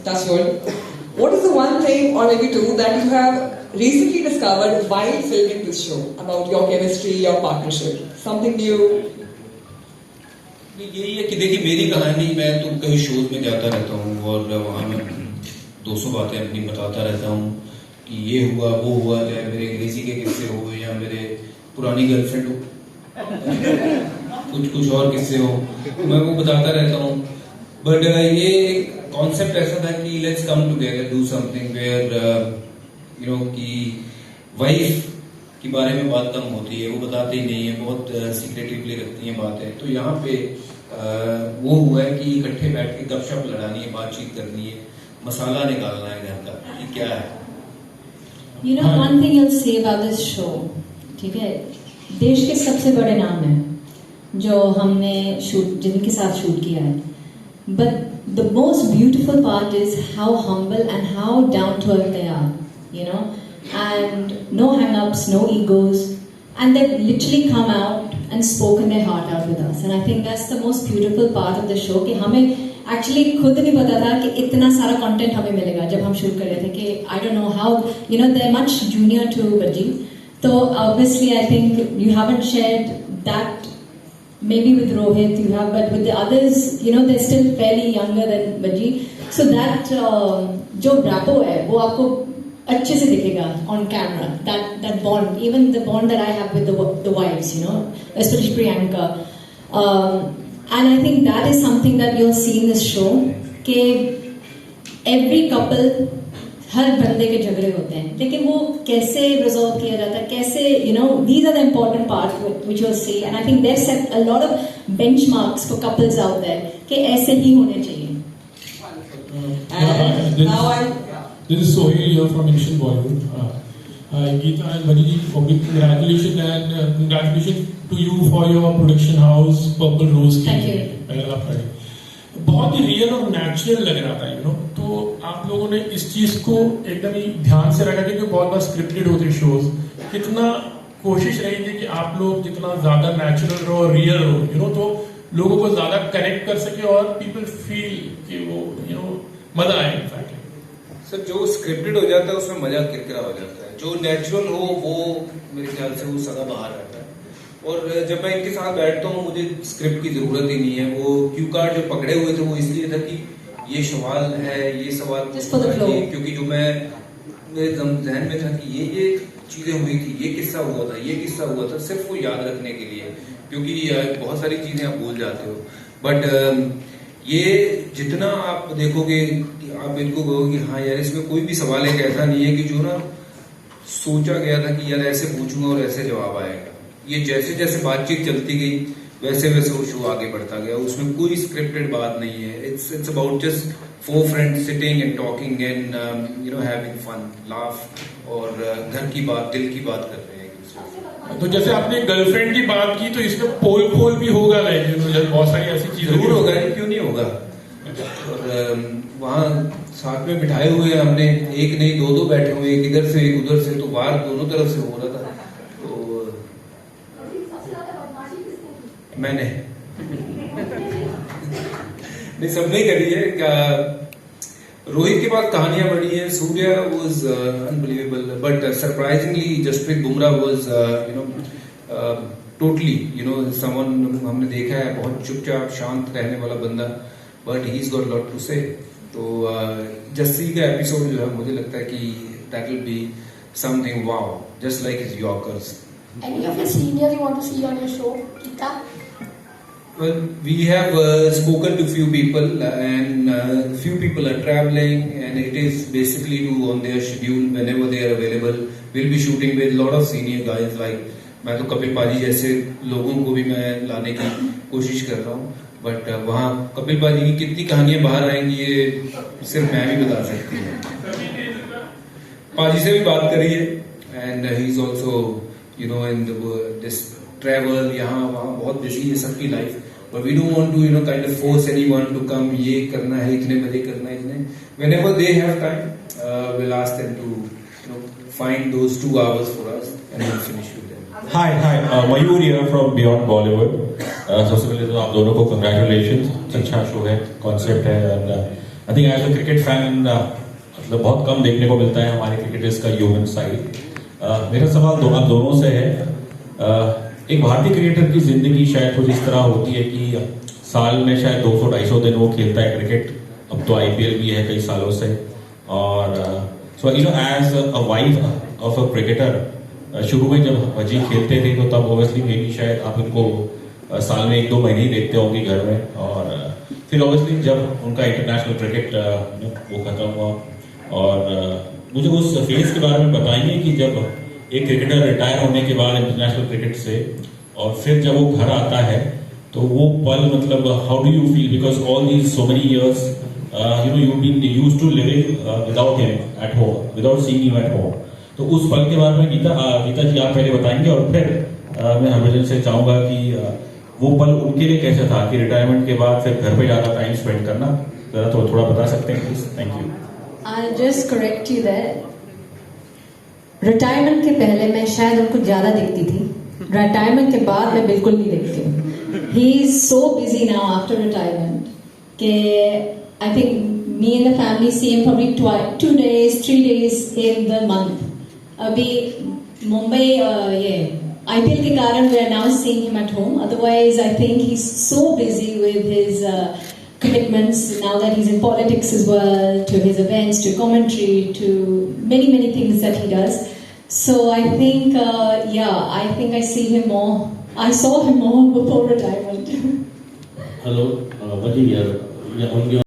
touch wood. What is the one thing or maybe two that you have recently discovered while filming this show about your chemistry, your partnership, something new? यही है कि देखिए मेरी कहानी, मैं तो कई शोज में जाता रहता हूँ और वहाँ मैं 200 बातें अपनी बताता रहता हूँ कि ये हुआ वो हुआ, चाहे मेरे अंग्रेजी के किस्से हो या मेरे पुरानी गर्लफ्रेंड हो, कुछ और किस्से हो, मैं वो बताता रहता हूँ. बट ये कॉन्सेप्ट ऐसा था कि let's come together, do something where you know कि वाइफ के बारे में बात कम होती है, वो बताते ही नहीं है, बहुत सीक्रेटिवली रखती हैं बातें. तो यहाँ पे वो हुआ है कि इकट्ठे बैठ के गपशप लड़ानी है, बातचीत करनी है, मसाला निकालना है घर का कि क्या है. You know one thing I'll say about this show, ठीक है, देश के सबसे बड़े नाम हैं जो हमने जिनके साथ शूट किया है, but the most beautiful part is how humble and how down to earth they are, you know, and no hang-ups, no egos, and they've literally come out and spoken their heart out with us, and I think that's the most beautiful part of the show कि हमें actually खुद नहीं पता था कि इतना सारा content हमें मिलेगा जब हम शूट कर रहे थे कि I don't know how, you know, they are much junior to Bhajji, तो obviously I think you haven't shared that maybe with Rohit you have, but with the others, you know, they're still fairly younger than Bajji, so that जो rapport है वो आपको अच्छे से दिखेगा on camera, that bond, even the bond that I have with the wives, you know, especially Priyanka, and I think that is something that you'll see in this show कि every couple, हर बंदे के झगड़े होते हैं, लेकिन वो कैसे resolve किया जाता है, कैसे, you know, these are the important parts which you'll see, and I think they've set a lot of benchmarks for couples out there कि ऐसे ही होने चाहिए. And now this is Sohail here from Asian Bollywood. Geeta and Bajji, congratulations, and congratulations to you for your production house Purple Rose. Thank you. बहुत ही real और natural लग रहा था, you know, तो आप लोगों ने इस चीज को एकदम ही ध्यान से रखा, क्योंकि बहुत बार स्क्रिप्टेड होते शोज, कितना कोशिश रही थी कि आप लोग जितना ज्यादा नेचुरल रहो, रियल रहो, यू नो, तो लोगों को ज्यादा कनेक्ट कर सके और पीपल फील कि वो, यू नो, मजा आए. इनफैक्ट सर जो स्क्रिप्टेड हो जाता है उसमें मजा किरकिरा हो जाता है, जो नेचुरल हो वो मेरे ख्याल से वो सदा बाहर रहता है. और जब मैं इनके साथ बैठता हूँ मुझे स्क्रिप्ट की जरूरत ही नहीं है. वो क्यू कार्ड जो पकड़े हुए थे वो इसलिए था कि ये सवाल है, ये सवाल है, क्योंकि जो मैं मेरे जहन में था कि ये चीजें हुई थी, ये किस्सा हुआ था, ये किस्सा हुआ था, सिर्फ वो याद रखने के लिए, क्योंकि बहुत सारी चीजें आप भूल जाते हो. बट ये जितना आप देखोगे आप इनको कहोगे कि हाँ यार इसमें कोई भी सवाल एक ऐसा नहीं है कि जो ना सोचा गया था कि यार ऐसे पूछूंगा और ऐसे जवाब आएगा. ये जैसे जैसे बातचीत चलती गई वैसे वैसे वो शो आगे बढ़ता गया. उसमें कोई स्क्रिप्टेड बात नहीं है. It's about just 4 friends sitting and talking and you know having fun, laugh, और घर की बात, दिल की बात कर रहे हैं. तो जैसे आपने गर्लफ्रेंड की बात की, तो इसमें पोल भी होगा, बहुत सारी ऐसी चीजें जरूर होगा, क्यों नहीं होगा. और वहाँ साथ में बिठाए हुए हमने, एक नहीं दो बैठे हुए, एक इधर से एक उधर से, तो वार दोनों तरफ से हो रहा था. मैंने नहीं, सबने करी है. रोहित के पास कहानियां बड़ी हैं. Surya was unbelievable, but surprisingly Jasprit Bumrah was you know totally, you know, someone हमने देखा है बहुत चुपचाप शांत रहने वाला बंदा, but he is got lot to say. तो जस्सी का एपिसोड जो है मुझे लगता है कि that will be something wow, just like his yorkers. Any of your seniors you want to see on your show, Geeta? Well, we have spoken to few people, and few people are traveling, and it is basically on their schedule whenever they are available. We'll be shooting with lot of senior guys like, मैं तो कपिल पाजी जैसे लोगों को भी मैं लाने की कोशिश कर रहा हूँ, बट वहाँ कपिल पाजी की कितनी कहानियां बाहर आएंगी ये सिर्फ मैं भी बता सकती हूँ. पाजी से भी बात करी है, and he is also, you know, in this travel, यहाँ वहाँ बहुत बिजी है सबकी life, but we don't want to, you know, kind of force anyone to come. ये करना है, इतने बजे करना है, इतने. Whenever they have time, we'll ask them to, you know, find those 2 hours for us, and we'll finish with them. Hi, Mayur here from Beyond Bollywood. सबसे पहले तो आप दोनों को congratulations. अच्छा शो है, कॉन्सेप्ट है, and I think as a cricket fan मतलब बहुत कम देखने को मिलता है हमारे क्रिकेटर्स का ह्यूमन साइड। मेरा सवाल आप दोनों से है। एक भारतीय क्रिकेटर की जिंदगी शायद कुछ इस तरह होती है कि साल में शायद 200-250 दिन वो खेलता है क्रिकेट। अब तो आईपीएल भी है कई सालों से। और so you know as a wife of a cricketer, शुरू में जब अजी खेलते थे तो तब ऑब्वियसली मे बी शायद आप उनको साल में 1-2 महीने ही देखते होंगे घर में। और फिर ऑब्वियसली जब उनका इंटरनेशनल क्रिकेट वो खत्म हुआ। और मुझे उस फेज के बारे में बताइए कि जब एक क्रिकेटर रिटायर होने के बाद इंटरनेशनल क्रिकेट से और फिर जब वो घर आता है तो वो पल मतलब how do you feel, because all these so many years you know you been used to living without him at home, without seeing him at home. तो उस पल के बारे में गीता जी आप पहले बताएंगे और फिर मैं हरभजन से चाहूंगा कि वो पल उनके लिए कैसा था कि रिटायरमेंट के बाद फिर घर पे ज्यादा टाइम स्पेंड करना, जरा तो थोड़ा बता सकते हैं please. Thank you. I'll just correct you there. Retirement के पहले मैं शायद उनको ज्यादा देखती थी, रिटायरमेंट के बाद मैं बिल्कुल नहीं देखती हूँ। He is so busy now after retirement के I think me and the family see him probably 2 days 3 days in the month. अभी मुंबई ये IPL के कारण we are now seeing him at home. Otherwise I think he's so busy with his commitments now that he's in politics as well, to his events, to commentary, to many things that he does. So I think I think I see him more. I saw him more before retirement. Hello, Vaji here. On your